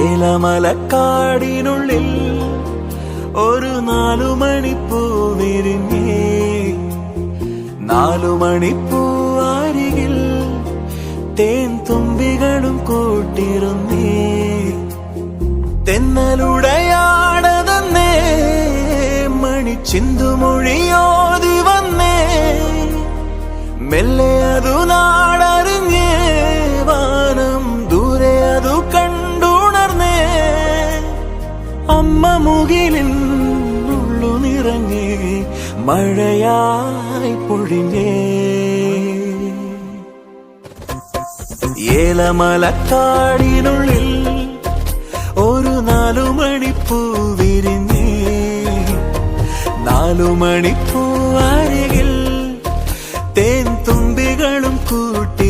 ഏലമലക്കാടിനുള്ളിൽ ഒരു 4 മണിപ്പൂ വിരിഞ്ഞേ, 4 മണിപ്പൂ അരികിൽ തേൻ തുമ്പികളും കൂട്ടിരുന്നേ. തെന്നലുടയാടതന്നേ മണിച്ചിന്തുമൊഴിയോതി വന്നേ, മെല്ലെ അതു നാടറിഞ്ഞേ, വാനം ദൂരെ അതു കണ്ടുണർന്നേ. അമ്മ മുകിലിൻ ഉള്ളു നിറഞ്ഞേ, മഴയായി പൊഴിഞ്ഞേ. ഏലമലക്കാടിനുള്ളിൽ ഒരു 4 മണിപ്പൂ വിരിഞ്ഞേ, 4 മണിപ്പൂ അരികിൽ തേൻ തുമ്പികളും കൂട്ടി